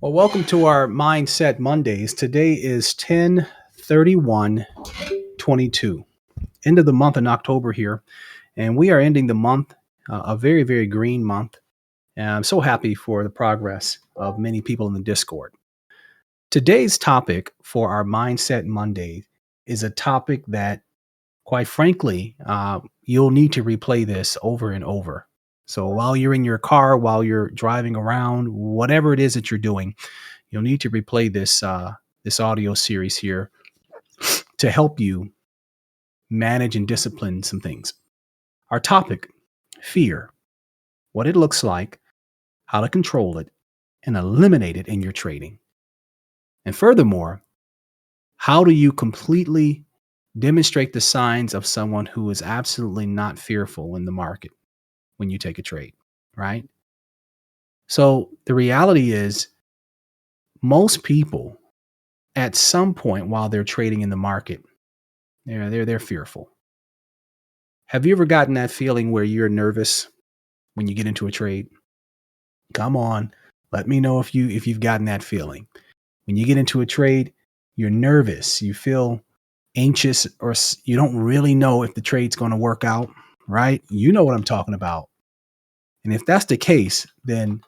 Well, welcome to our Mindset Mondays. Today is 10/31/22, end of the month in October here, and we are ending the month, a very, very green month. And I'm so happy for the progress of many people in the Discord. Today's topic for our Mindset Monday is a topic that, quite frankly, you'll need to replay this over and over. So while you're in your car, while you're driving around, whatever it is that you're doing, you'll need to replay this audio series here to help you manage and discipline some things. Our topic: fear, what it looks like, how to control it, and eliminate it in your trading. And furthermore, how do you completely demonstrate the signs of someone who is absolutely not fearful in the market when you take a trade, right? So the reality is, most people at some point while they're trading in the market, they're fearful. Have you ever gotten that feeling where you're nervous when you get into a trade? Come on, let me know if you've gotten that feeling. When you get into a trade, you're nervous, you feel anxious, or you don't really know if the trade's going to work out, right? You know what I'm talking about. And if that's the case, then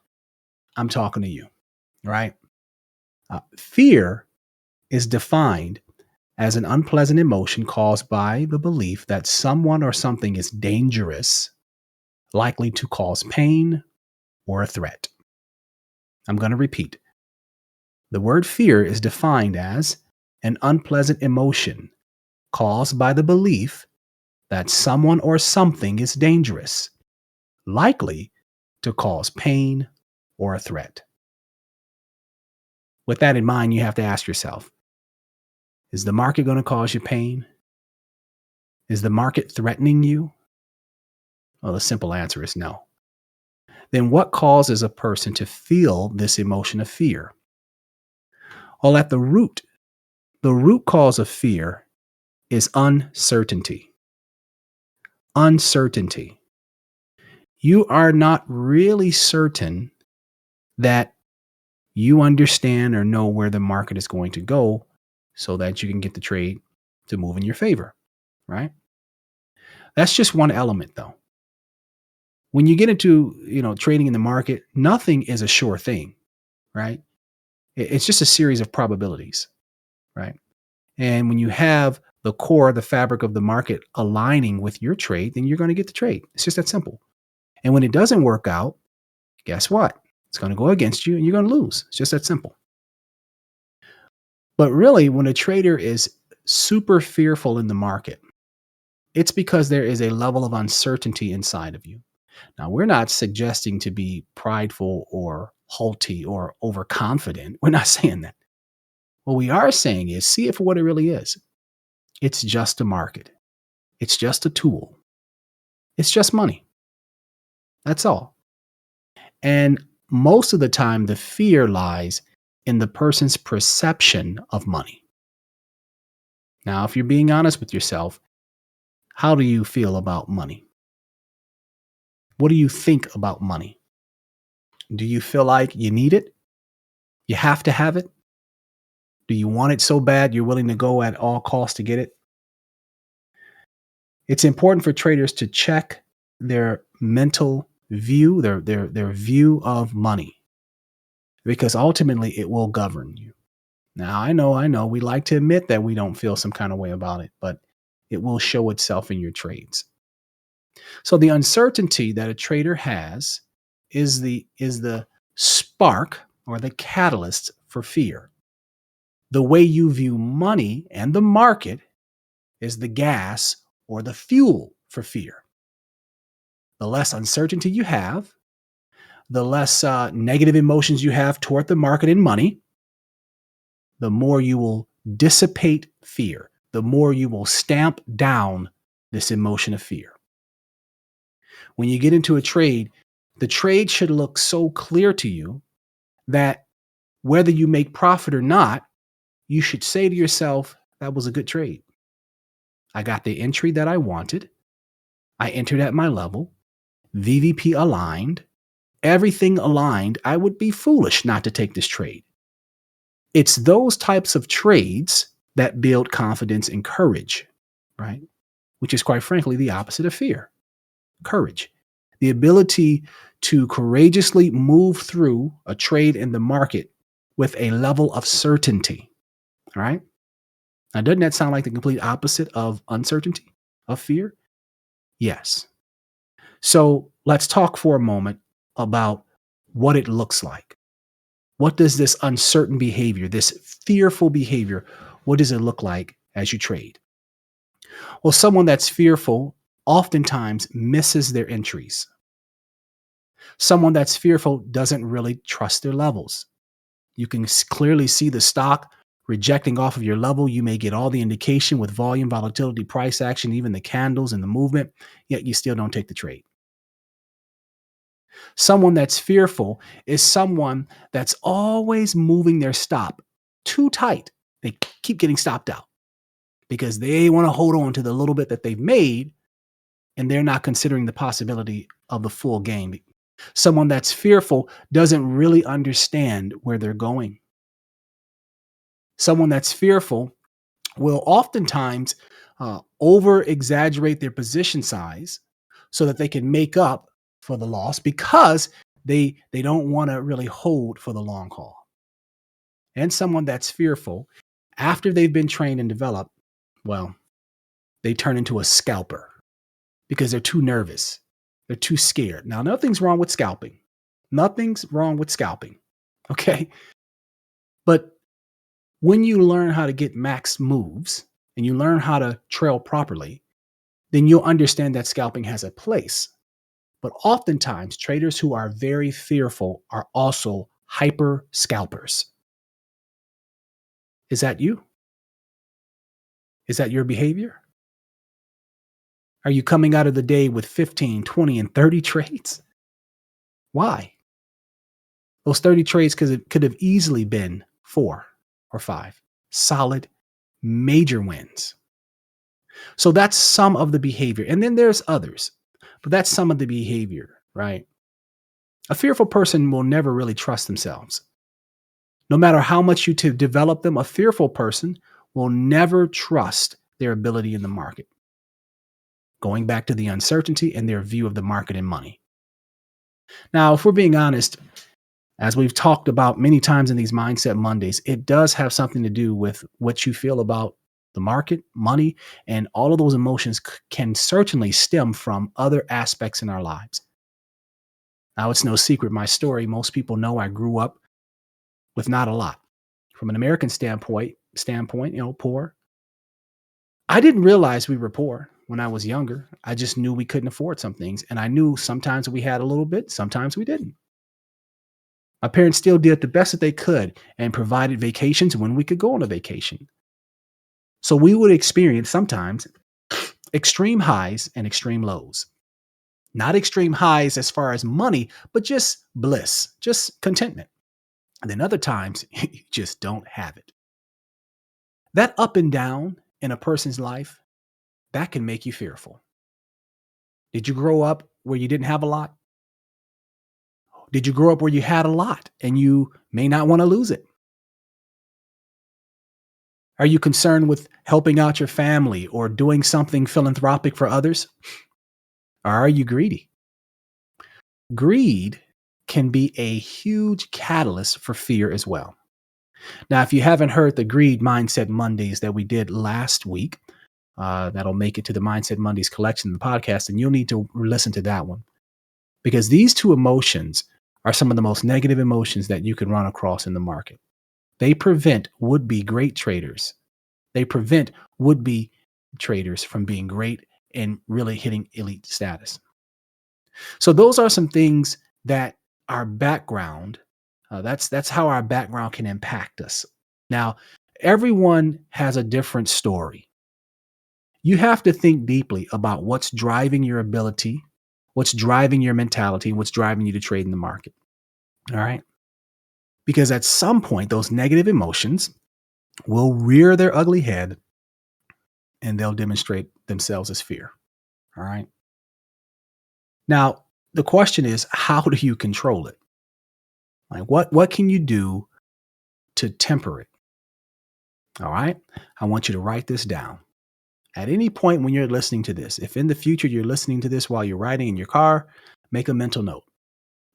I'm talking to you, right? Fear is defined as an unpleasant emotion caused by the belief that someone or something is dangerous, likely to cause pain or a threat. I'm going to repeat. The word fear is defined as an unpleasant emotion caused by the belief that someone or something is dangerous, likely to cause pain or a threat. With that in mind, you have to ask yourself, is the market going to cause you pain? Is the market threatening you? Well, the simple answer is no. Then what causes a person to feel this emotion of fear? Well, at the root cause of fear is uncertainty. Uncertainty. You are not really certain that you understand or know where the market is going to go so that you can get the trade to move in your favor, right? That's just one element though. When you get into, trading in the market, nothing is a sure thing, right? It's just a series of probabilities, right? And when you have the core, the fabric of the market aligning with your trade, then you're going to get the trade. It's just that simple. And when it doesn't work out, guess what? It's going to go against you and you're going to lose. It's just that simple. But really, when a trader is super fearful in the market, it's because there is a level of uncertainty inside of you. Now, we're not suggesting to be prideful or haughty or overconfident. We're not saying that. What we are saying is see it for what it really is. It's just a market. It's just a tool. It's just money. That's all. And most of the time, the fear lies in the person's perception of money. Now, if you're being honest with yourself, how do you feel about money? What do you think about money? Do you feel like you need it? You have to have it? Do you want it so bad you're willing to go at all costs to get it? It's important for traders to check their mental view, their view of money, because ultimately it will govern you. Now, I know, we like to admit that we don't feel some kind of way about it, but it will show itself in your trades. So the uncertainty that a trader has is the spark or the catalyst for fear. The way you view money and the market is the gas or the fuel for fear. The less uncertainty you have, the less negative emotions you have toward the market and money, the more you will dissipate fear, the more you will stamp down this emotion of fear. When you get into a trade, the trade should look so clear to you that whether you make profit or not, you should say to yourself, that was a good trade. I got the entry that I wanted. I entered at my level. VVP aligned. Everything aligned. I would be foolish not to take this trade. It's those types of trades that build confidence and courage, right? Which is quite frankly the opposite of fear. Courage, the ability to courageously move through a trade in the market with a level of certainty. All right. Now, doesn't that sound like the complete opposite of uncertainty, of fear? Yes. So let's talk for a moment about what it looks like. What does this uncertain behavior, this fearful behavior, what does it look like as you trade? Well, someone that's fearful oftentimes misses their entries. Someone that's fearful doesn't really trust their levels. You can clearly see the stock rejecting off of your level. You may get all the indication with volume, volatility, price action, even the candles and the movement, yet you still don't take the trade. Someone that's fearful is someone that's always moving their stop too tight. They keep getting stopped out because they want to hold on to the little bit that they've made and they're not considering the possibility of the full game. Someone that's fearful doesn't really understand where they're going. Someone that's fearful will oftentimes over exaggerate their position size so that they can make up for the loss because they don't want to really hold for the long haul. And someone that's fearful, after they've been trained and developed, well, they turn into a scalper because they're too nervous. They're too scared. Now, nothing's wrong with scalping. Nothing's wrong with scalping. Okay. But when you learn how to get max moves and you learn how to trail properly, then you'll understand that scalping has a place. But oftentimes, traders who are very fearful are also hyper scalpers. Is that you? Is that your behavior? Are you coming out of the day with 15, 20, and 30 trades? Why? Those 30 trades could have easily been 4 or 5 solid major wins. So that's some of the behavior. And then there's others, but that's some of the behavior, right? A fearful person will never really trust themselves. No matter how much you to develop them, a fearful person will never trust their ability in the market. Going back to the uncertainty and their view of the market and money. Now, if we're being honest, as we've talked about many times in these Mindset Mondays, it does have something to do with what you feel about the market, money, and all of those emotions can certainly stem from other aspects in our lives. Now, it's no secret, my story, most people know I grew up with not a lot. From an American standpoint, poor. I didn't realize we were poor when I was younger. I just knew we couldn't afford some things. And I knew sometimes we had a little bit, sometimes we didn't. My parents still did the best that they could and provided vacations when we could go on a vacation. So we would experience sometimes extreme highs and extreme lows. Not extreme highs as far as money, but just bliss, just contentment. And then other times, you just don't have it. That up and down in a person's life, that can make you fearful. Did you grow up where you didn't have a lot? Did you grow up where you had a lot and you may not want to lose it? Are you concerned with helping out your family or doing something philanthropic for others? Or are you greedy? Greed can be a huge catalyst for fear as well. Now, if you haven't heard the Greed Mindset Mondays that we did last week, that'll make it to the Mindset Mondays collection of the podcast, and you'll need to listen to that one. Because these two emotions are some of the most negative emotions that you can run across in the market. They prevent would-be great traders. They prevent would-be traders from being great and really hitting elite status. So those are some things that our background, that's how our background can impact us. Now, everyone has a different story. You have to think deeply about what's driving your ability, what's driving your mentality, what's driving you to trade in the market. All right. Because at some point, those negative emotions will rear their ugly head and they'll demonstrate themselves as fear. All right. Now, the question is, how do you control it? Like what can you do to temper it. All right. I want you to write this down. At any point when you're listening to this, if in the future you're listening to this while you're riding in your car, make a mental note.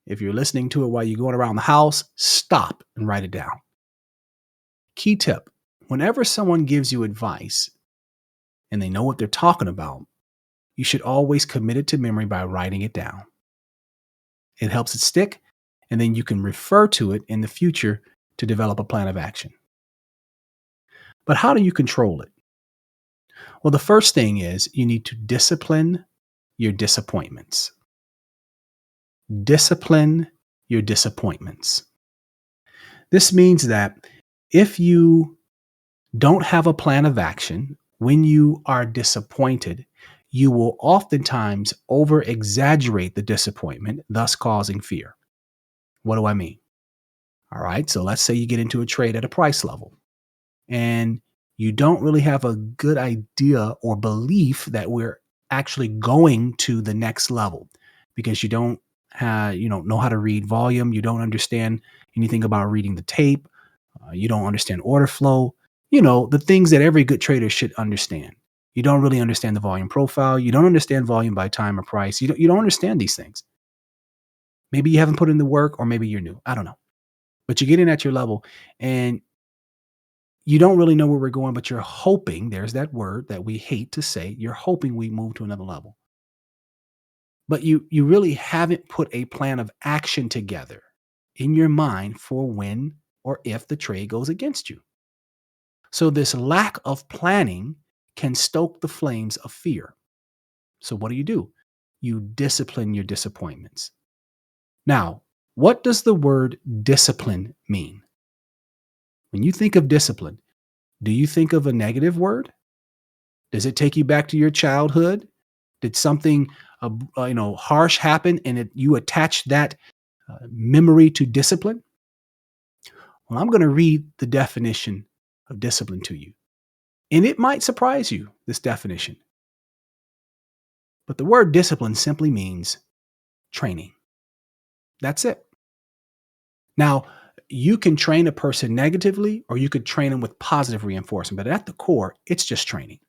If you're listening to it while you're going around the house, stop and write it down. Key tip: whenever someone gives you advice and they know what they're talking about, you should always commit it to memory by writing it down. It helps it stick, and then you can refer to it in the future to develop a plan of action. But how do you control it? Well, the first thing is you need to discipline your disappointments. Discipline your disappointments. This means that if you don't have a plan of action, when you are disappointed, you will oftentimes over exaggerate the disappointment, thus causing fear. What do I mean? All right, so let's say you get into a trade at a price level and you don't really have a good idea or belief that we're actually going to the next level because you don't know how to read volume, you don't understand anything about reading the tape, you don't understand order flow, the things that every good trader should understand. You don't really understand the volume profile, you don't understand volume by time or price. You don't understand these things. Maybe you haven't put in the work, or maybe you're new. I don't know. But you get in at your level and you don't really know where we're going, but you're hoping, there's that word that we hate to say, you're hoping we move to another level. But you really haven't put a plan of action together in your mind for when or if the trade goes against you. So this lack of planning can stoke the flames of fear. So what do? You discipline your disappointments. Now, what does the word discipline mean? When you think of discipline, do you think of a negative word? Does it take you back to your childhood? Did something harsh happen and you attach that memory to discipline? Well, I'm going to read the definition of discipline to you. And it might surprise you, this definition. But the word discipline simply means training. That's it. Now, you can train a person negatively or you could train them with positive reinforcement, but at the core, it's just training.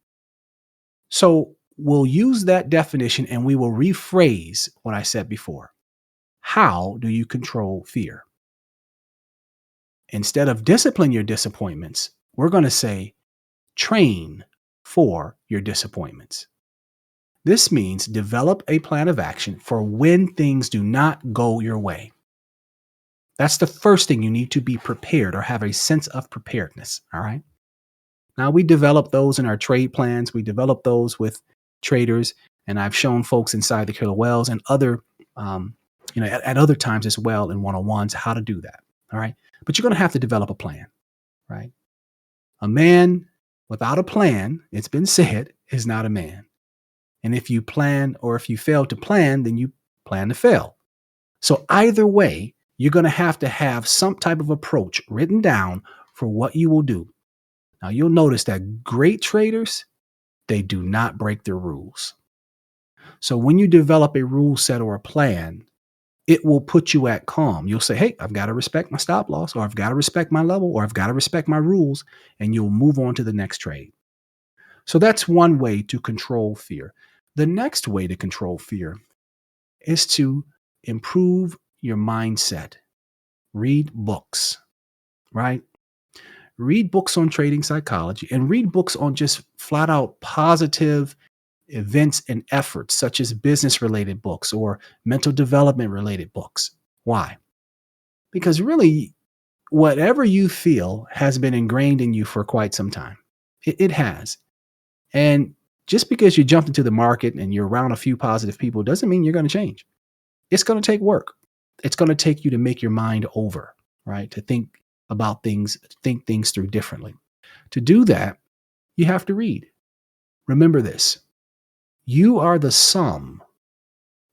So we'll use that definition and we will rephrase what I said before. How do you control fear? Instead of discipline your disappointments, we're going to say train for your disappointments. This means develop a plan of action for when things do not go your way. That's the first thing. You need to be prepared or have a sense of preparedness. All right. Now, we develop those in our trade plans. We develop those with traders. And I've shown folks inside the Killer Wells and other, at other times as well in one-on-ones how to do that. All right. But you're going to have to develop a plan. Right. A man without a plan, it's been said, is not a man. And if you plan or if you fail to plan, then you plan to fail. So either way, you're going to have some type of approach written down for what you will do. Now, you'll notice that great traders, they do not break their rules. So when you develop a rule set or a plan, it will put you at calm. You'll say, hey, I've got to respect my stop loss, or I've got to respect my level, or I've got to respect my rules, and you'll move on to the next trade. So that's one way to control fear. The next way to control fear is to improve your mindset. Read books, right? Read books on trading psychology and read books on just flat out positive events and efforts, such as business related books or mental development related books. Why? Because really, whatever you feel has been ingrained in you for quite some time. It has. And just because you jumped into the market and you're around a few positive people doesn't mean you're going to change. It's going to take work. It's going to take you to make your mind over, right? To think about things, think things through differently. To do that, you have to read. Remember this. You are the sum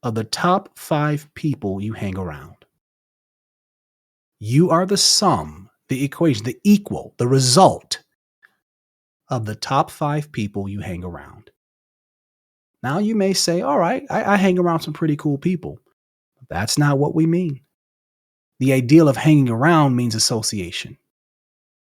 of the top 5 people you hang around. You are the sum, the equation, the equal, the result of the top 5 people you hang around. Now you may say, all right, I hang around some pretty cool people. That's not what we mean. The ideal of hanging around means association.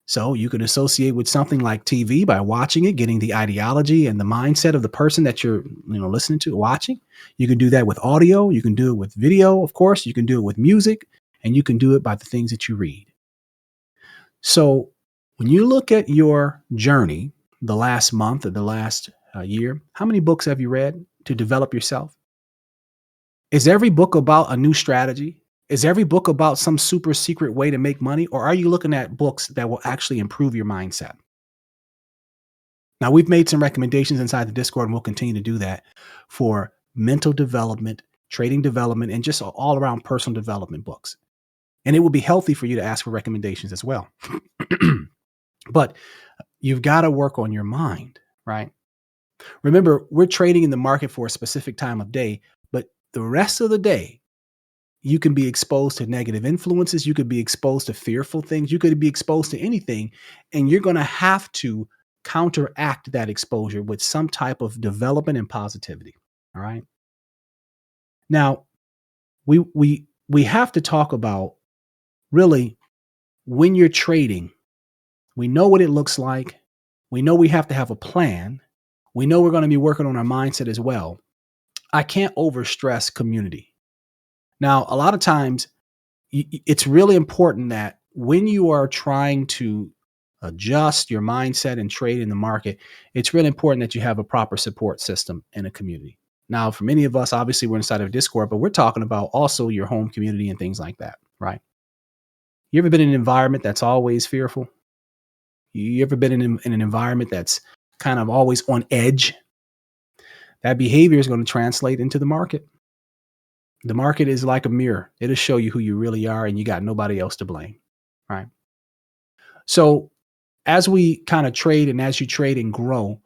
So you can associate with something like TV by watching it, getting the ideology and the mindset of the person that you're, listening to, watching. You can do that with audio. You can do it with video, of course. You can do it with music, and you can do it by the things that you read. So when you look at your journey, the last month or the last year, how many books have you read to develop yourself? Is every book about a new strategy? Is every book about some super secret way to make money? Or are you looking at books that will actually improve your mindset? Now, we've made some recommendations inside the Discord, and we'll continue to do that for mental development, trading development, and just all around personal development books. And it will be healthy for you to ask for recommendations as well. But you've got to work on your mind, right? Remember, we're trading in the market for a specific time of day, but the rest of the day, you can be exposed to negative influences. You could be exposed to fearful things. You could be exposed to anything. And you're going to have to counteract that exposure with some type of development and positivity. All right. Now, we have to talk about really when you're trading, we know what it looks like. We know we have to have a plan. We know we're going to be working on our mindset as well. I can't overstress community. Now, a lot of times it's really important that when you are trying to adjust your mindset and trade in the market, it's really important that you have a proper support system in a community. Now, for many of us, obviously we're inside of Discord, but we're talking about also your home community and things like that, right? You ever been in an environment that's always fearful? You ever been in an environment that's kind of always on edge? That behavior is going to translate into the market. The market is like a mirror. It'll show you who you really are, and you got nobody else to blame, right? So as we kind of trade and as you trade and grow,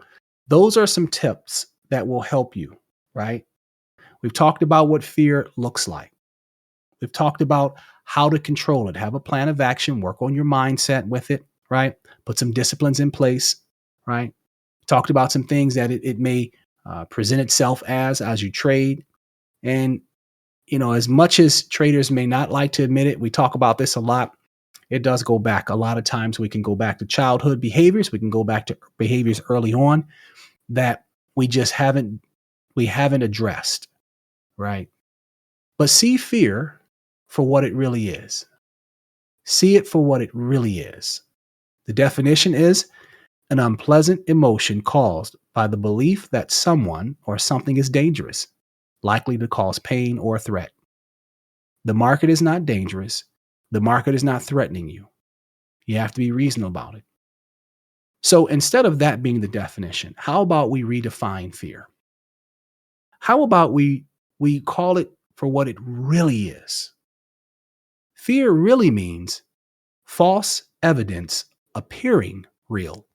those are some tips that will help you, right? We've talked about what fear looks like. We've talked about how to control it, have a plan of action, work on your mindset with it, right? Put some disciplines in place, right? Talked about some things that it may present itself as you trade. And, as much as traders may not like to admit it, we talk about this a lot. It does go back. A lot of times we can go back to childhood behaviors. We can go back to behaviors early on that we haven't addressed, right? But see fear for what it really is. See it for what it really is. The definition is an unpleasant emotion caused by the belief that someone or something is dangerous, likely to cause pain or threat. The market is not dangerous. The market is not threatening you. You have to be reasonable about it. So instead of that being the definition, how about we redefine fear? How about we call it for what it really is? Fear really means false evidence appearing real.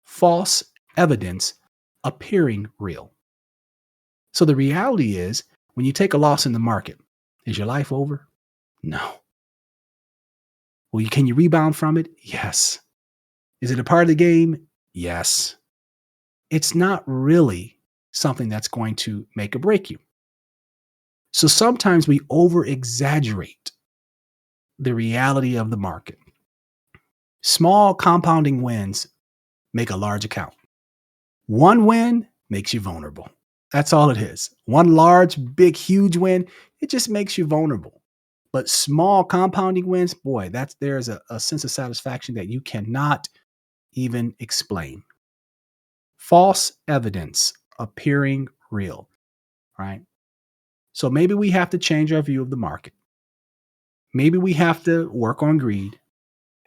False evidence appearing real. So the reality is, when you take a loss in the market, is your life over? No. Well, can you rebound from it? Yes. Is it a part of the game? Yes. It's not really something that's going to make or break you. So sometimes we over exaggerate the reality of the market. Small compounding wins make a large account. One win makes you vulnerable. That's all it is. One large, big, huge win, it just makes you vulnerable. But small compounding wins, boy, there's a sense of satisfaction that you cannot even explain. False evidence appearing real, right? So maybe we have to change our view of the market. Maybe we have to work on greed.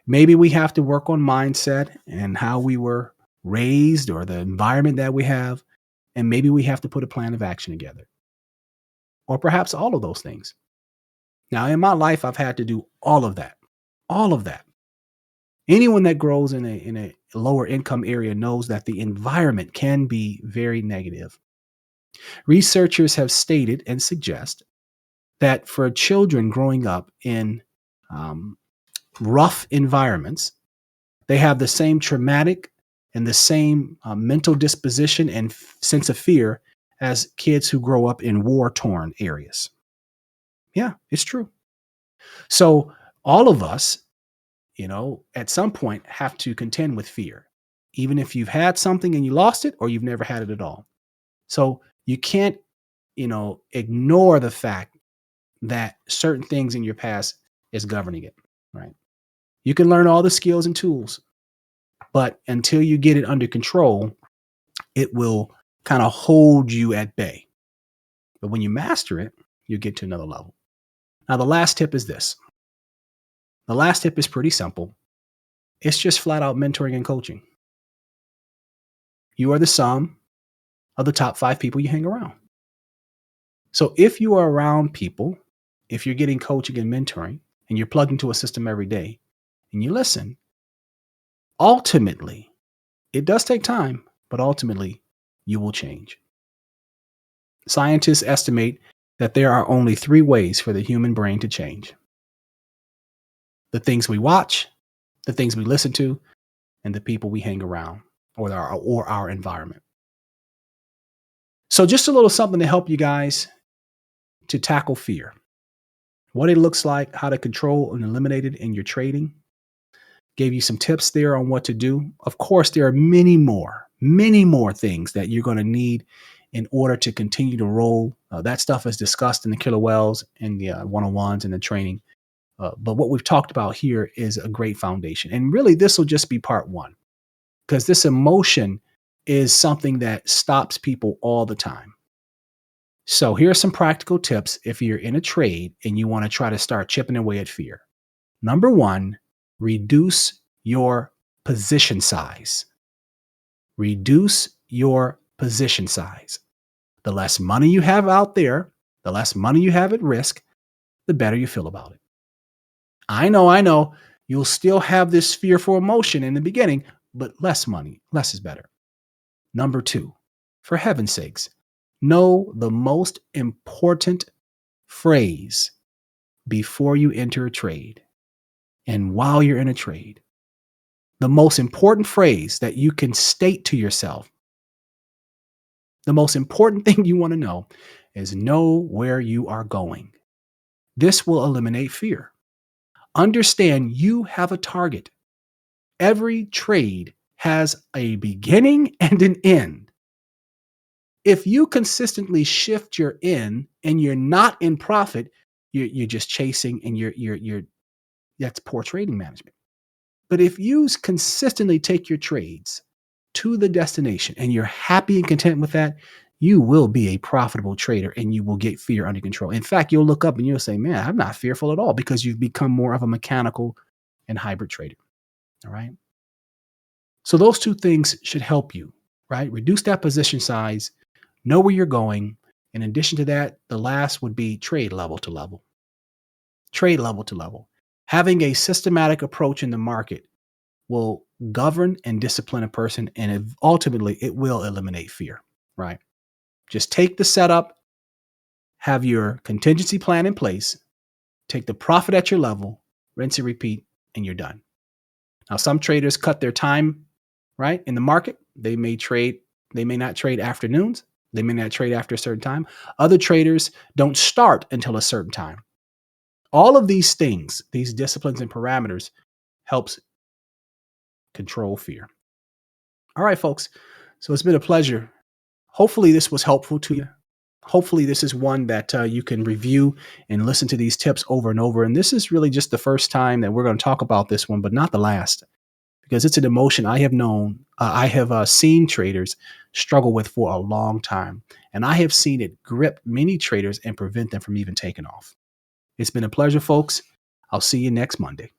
Maybe we have to work on mindset and how we were raised or the environment that we have. And maybe we have to put a plan of action together. Or perhaps all of those things. Now, in my life, I've had to do all of that. All of that. Anyone that grows in a lower income area knows that the environment can be very negative. Researchers have stated and suggest that for children growing up in rough environments, they have the same traumatic and the same mental disposition and sense of fear as kids who grow up in war-torn areas. Yeah, it's true. So all of us at some point have to contend with fear, even if you've had something and you lost it or you've never had it at all. So you can't, ignore the fact that certain things in your past is governing it, right? You can learn all the skills and tools, but until you get it under control, it will kind of hold you at bay. But when you master it, you get to another level. Now, the last tip is this. The last tip is pretty simple. It's just flat out mentoring and coaching. You are the sum of the top 5 people you hang around. So if you are around people, if you're getting coaching and mentoring, and you're plugged into a system every day, and you listen, ultimately, it does take time, but ultimately, you will change. Scientists estimate that there are only 3 ways for the human brain to change: the things we watch, the things we listen to, and the people we hang around, or our environment. So just a little something to help you guys to tackle fear, what it looks like, how to control and eliminate it in your trading. Gave you some tips there on what to do. Of course, there are many more things that you're going to need in order to continue to roll. That stuff is discussed in the Killer Whales and the one-on-ones and the training. But what we've talked about here is a great foundation. And really, this will just be part 1, because this emotion is something that stops people all the time. So here are some practical tips if you're in a trade and you want to try to start chipping away at fear. Number 1, reduce your position size. Reduce your position size. The less money you have out there, the less money you have at risk, the better you feel about it. I know, you'll still have this fearful emotion in the beginning, but less money, less is better. Number 2, for heaven's sakes, know the most important phrase before you enter a trade and while you're in a trade. The most important phrase that you can state to yourself, the most important thing you want to know is know where you are going. This will eliminate fear. Understand you have a target. Every trade has a beginning and an end. If you consistently shift your in and you're not in profit, you're just chasing, and that's poor trading management. But if you consistently take your trades to the destination and you're happy and content with that, you will be a profitable trader and you will get fear under control. In fact, you'll look up and you'll say, man, I'm not fearful at all, because you've become more of a mechanical and hybrid trader. All right. So those 2 things should help you, right? Reduce that position size, know where you're going. In addition to that, the last would be trade level to level. Trade level to level. Having a systematic approach in the market will govern and discipline a person, and ultimately it will eliminate fear, right? Just take the setup, have your contingency plan in place, take the profit at your level, rinse and repeat, and you're done. Now, some traders cut their time, right, in the market. They may not trade afternoons. They may not trade after a certain time. Other traders don't start until a certain time. All of these things, these disciplines and parameters, helps control fear. All right, folks. So it's been a pleasure. Hopefully this was helpful to you. Hopefully this is one that you can review and listen to these tips over and over. And this is really just the first time that we're going to talk about this one, but not the last, because it's an emotion I have known. I have seen traders struggle with for a long time, and I have seen it grip many traders and prevent them from even taking off. It's been a pleasure, folks. I'll see you next Monday.